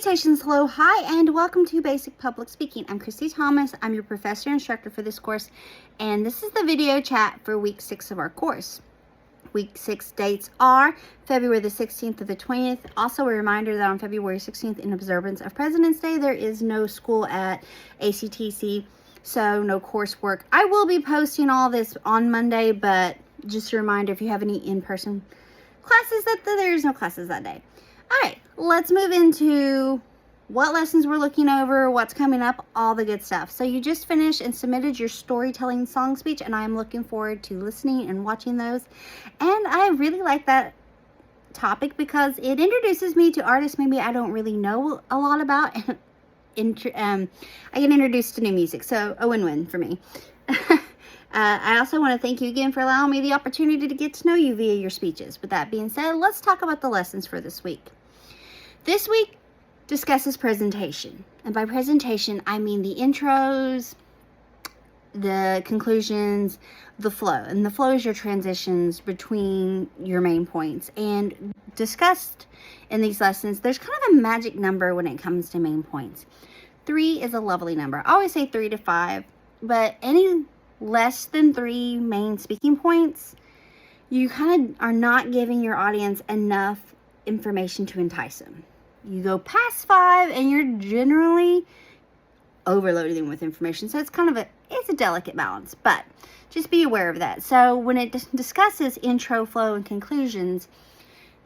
Salutations, hello, hi, and welcome to Basic Public Speaking. I'm Christy Thomas. I'm your professor instructor for this course, and this is the video chat for week 6 of our course. Week 6 dates are February the 16th to the 20th. Also, a reminder that on February 16th, in observance of President's Day, there is no school at ACTC, so no coursework. I will be posting all this on Monday, but just a reminder, if you have any in-person classes, that there's no classes that day. All right, let's move into what lessons we're looking over, what's coming up, all the good stuff. So you just finished and submitted your storytelling song speech, and I'm looking forward to listening and watching those. And I really like that topic because it introduces me to artists maybe I don't really know a lot about. I get introduced to new music, so a win-win for me. I also want to thank you again for allowing me the opportunity to get to know you via your speeches. With that being said, let's talk about the lessons for this week. This week discusses presentation. And by presentation, I mean the intros, the conclusions, the flow. And the flow is your transitions between your main points. And discussed in these lessons, there's kind of a magic number when it comes to main points. 3 is a lovely number. I always say 3 to 5, but any less than 3 main speaking points, you kind of are not giving your audience enough information to entice them. You go past 5 and you're generally overloading them with information. So it's kind of a delicate balance, but just be aware of that. So when it discusses intro, flow, and conclusions,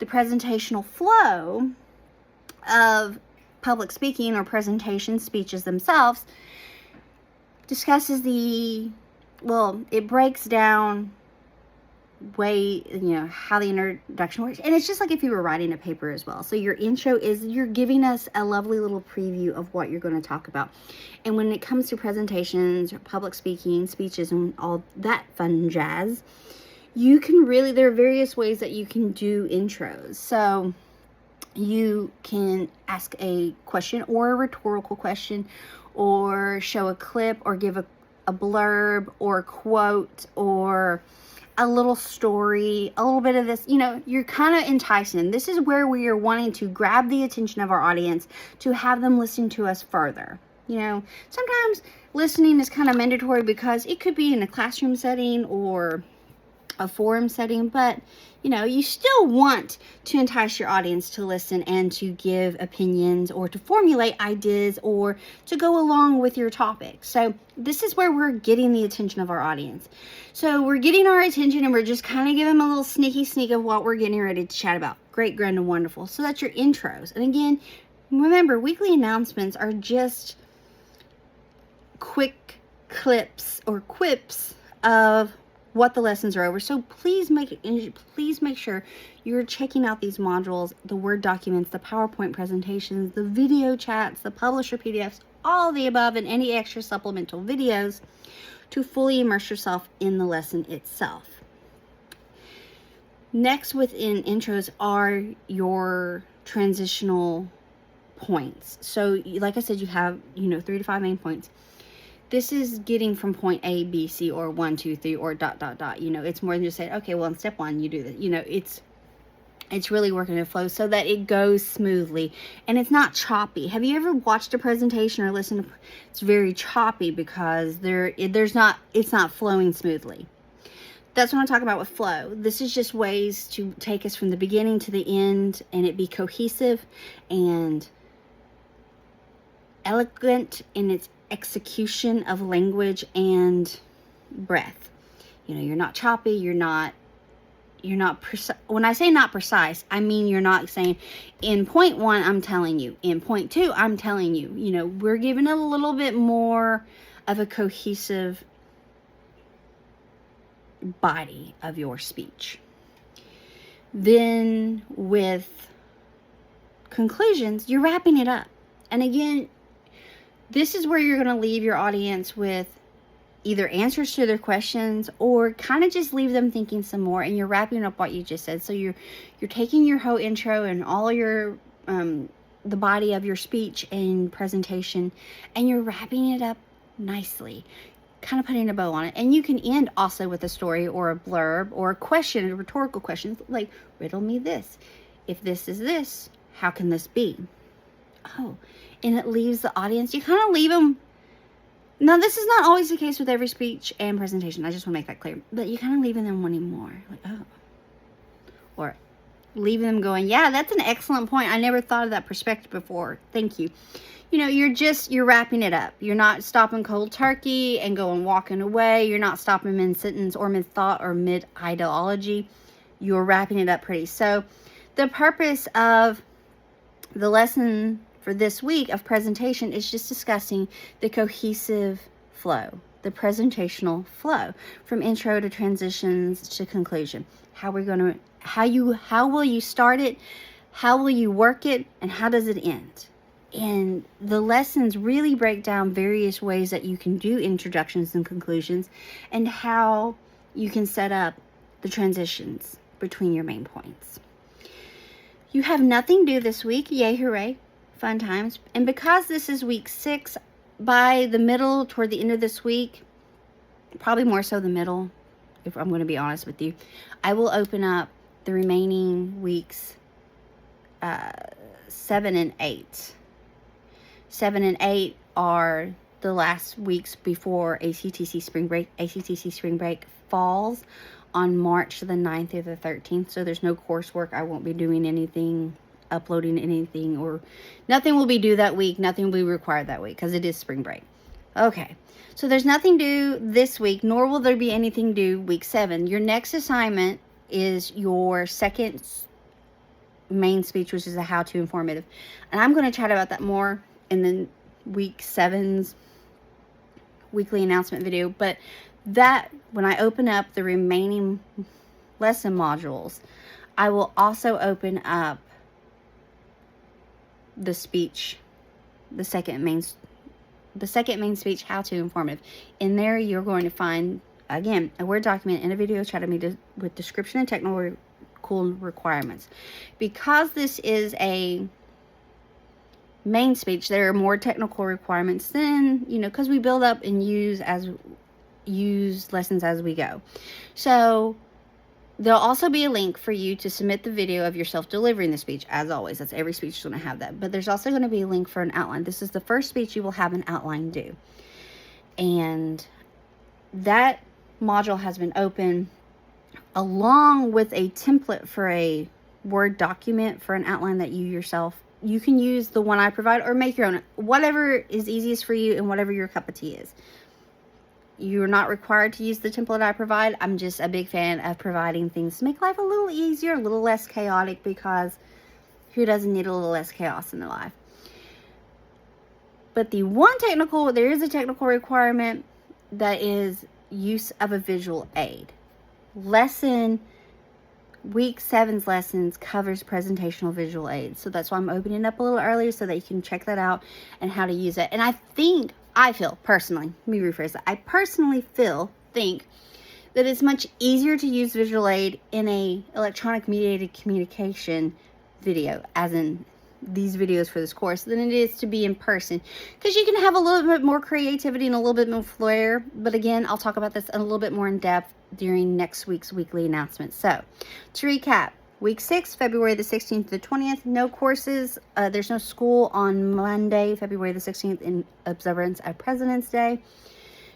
the presentational flow of public speaking or presentation speeches themselves discusses it breaks down how the introduction works. And it's just like if you were writing a paper as well. So your intro is, you're giving us a lovely little preview of what you're going to talk about. And when it comes to presentations, public speaking, speeches, and all that fun jazz, there are various ways that you can do intros. So you can ask a question or a rhetorical question, or show a clip, or give a blurb or a quote or a little story, a little bit of this, you're kind of enticing. This is where we are wanting to grab the attention of our audience to have them listen to us further. Sometimes listening is kind of mandatory because it could be in a classroom setting or a forum setting, but you still want to entice your audience to listen and to give opinions or to formulate ideas or to go along with your topic. So this is where we're getting the attention of our audience. So we're getting our attention and we're just kind of giving them a little sneaky sneak of what we're getting ready to chat about. Great, grand, and wonderful. So that's your intros. And again, remember, weekly announcements are just quick clips or quips of what the lessons are over. So please make sure you're checking out these modules, the Word documents, the PowerPoint presentations, the video chats, the publisher PDFs, all of the above, and any extra supplemental videos to fully immerse yourself in the lesson itself. Next within intros are your transitional points. So like I said, you have 3 to 5 main points. This is getting from point A, B, C, or 1, 2, 3, or ... It's more than just saying, okay, well, in step 1, you do this. It's really working to flow so that it goes smoothly and it's not choppy. Have you ever watched a presentation or listened to? It's very choppy because it's not flowing smoothly. That's what I'm talking about with flow. This is just ways to take us from the beginning to the end and it be cohesive and elegant in its execution of language and breath. You're not choppy, you're not precise. When I say not precise, I mean you're not saying in point 1 I'm telling you, in point 2 I'm telling you. We're giving a little bit more of a cohesive body of your speech. Then with conclusions, you're wrapping it up. And again, this is where you're going to leave your audience with either answers to their questions or kind of just leave them thinking some more, and you're wrapping up what you just said. So you're taking your whole intro and all your the body of your speech and presentation, and you're wrapping it up nicely, kind of putting a bow on it. And you can end also with a story or a blurb or a question, a rhetorical question like, riddle me this. If this is this, how can this be? oh, and it leaves the audience. You kind of leave them. Now, this is not always the case with every speech and presentation. I just want to make that clear. But you kind of leaving them wanting more. Like, oh. Or leaving them going, yeah, that's an excellent point. I never thought of that perspective before. Thank you. You know, you're wrapping it up. You're not stopping cold turkey and going walking away. You're not stopping mid-sentence or mid-thought or mid-ideology. You're wrapping it up pretty. So the purpose of the lesson for this week of presentation is just discussing the cohesive flow, the presentational flow from intro to transitions to conclusion. How will you start it? How will you work it? And how does it end? And the lessons really break down various ways that you can do introductions and conclusions and how you can set up the transitions between your main points. You have nothing due this week. Yay, hooray. Fun times. And because this is week 6, by the middle, toward the end of this week, probably more so the middle, if I'm going to be honest with you, I will open up the remaining weeks 7 and 8. 7 and 8 are the last weeks before ACTC spring break. ACTC spring break falls on March the 9th through the 13th. So there's no coursework. I won't be doing anything, uploading anything, or nothing will be due that week. Nothing will be required that week because it is spring break. Okay. So there's nothing due this week, nor will there be anything due week 7. Your next assignment is your second main speech, which is a how-to informative. And I'm going to chat about that more in the week 7's weekly announcement video. But that, when I open up the remaining lesson modules, I will also open up the speech, the second main speech, how-to informative. In there, you're going to find, again, a Word document and a video chat of me with description and technical requirements. Because this is a main speech, there are more technical requirements than, because we build up and use lessons as we go. So there'll also be a link for you to submit the video of yourself delivering the speech. As always, that's every speech is going to have that. But there's also going to be a link for an outline. This is the first speech you will have an outline due. And that module has been open along with a template for a Word document for an outline that you can use the one I provide or make your own. Whatever is easiest for you and whatever your cup of tea is. You're not required to use the template I provide. I'm just a big fan of providing things to make life a little easier, a little less chaotic, because who doesn't need a little less chaos in their life? But there is a technical requirement that is use of a visual aid. Week 7's lessons covers presentational visual aids. So that's why I'm opening up a little earlier so that you can check that out and how to use it. And I feel personally, let me rephrase that. I personally think that it's much easier to use visual aid in a electronic mediated communication video, as in these videos for this course, than it is to be in person, because you can have a little bit more creativity and a little bit more flair. But again, I'll talk about this a little bit more in depth during next week's weekly announcement. So to recap, week 6, February the 16th to the 20th, no courses. There's no school on Monday, February the 16th, in observance of President's Day.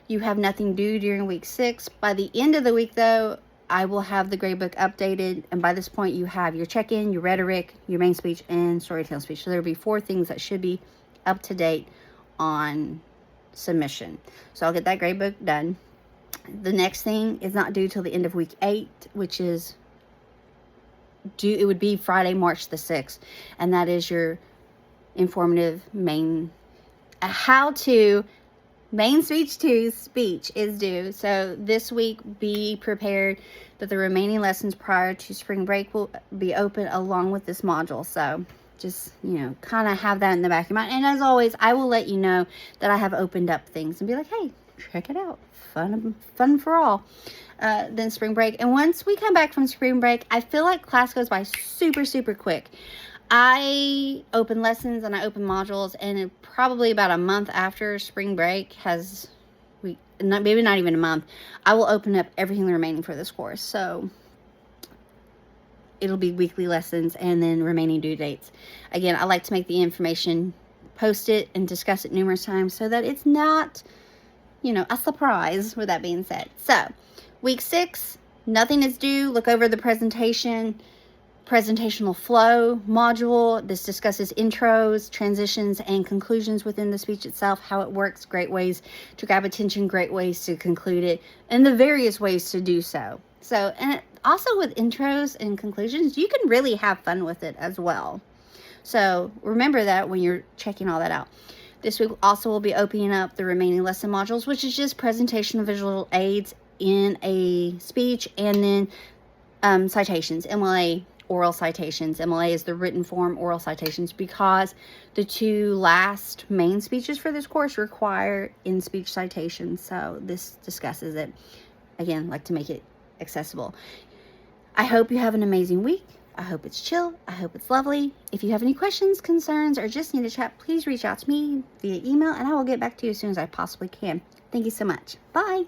You have nothing due during week 6. By the end of the week, though, I will have the gradebook updated, and by this point you have your check-in, your rhetoric, your main speech, and storytelling speech. So there will be 4 things that should be up to date on submission. So I'll get that gradebook done. The next thing is not due till the end of week 8, which is due, it would be Friday, March the 6th, and that is your informative how-to main speech 2 speech is due. So this week, be prepared that the remaining lessons prior to spring break will be open along with this module. So just, kind of have that in the back of your mind. And as always, I will let you know that I have opened up things and be like, hey, check it out. Fun for all. Then spring break. And once we come back from spring break, I feel like class goes by super, super quick. I open lessons and I open modules, and probably about a month after spring break maybe not even a month, I will open up everything remaining for this course. So it'll be weekly lessons and then remaining due dates. Again, I like to make the information post it and discuss it numerous times so that it's not, you know, a surprise with that being said. So, week 6, nothing is due. Look over the presentational flow module. This discusses intros, transitions, and conclusions within the speech itself, how it works, great ways to grab attention, great ways to conclude it, and the various ways to do so. So, and also with intros and conclusions, you can really have fun with it as well. So remember that when you're checking all that out. This week also will be opening up the remaining lesson modules, which is just presentation of visual aids in a speech, and then citations, MLA oral citations. MLA is the written form oral citations, because the 2 last main speeches for this course require in-speech citations. So this discusses it. Again, like to make it accessible. I hope you have an amazing week. I hope it's chill. I hope it's lovely. If you have any questions, concerns, or just need a chat, please reach out to me via email, and I will get back to you as soon as I possibly can. Thank you so much. Bye.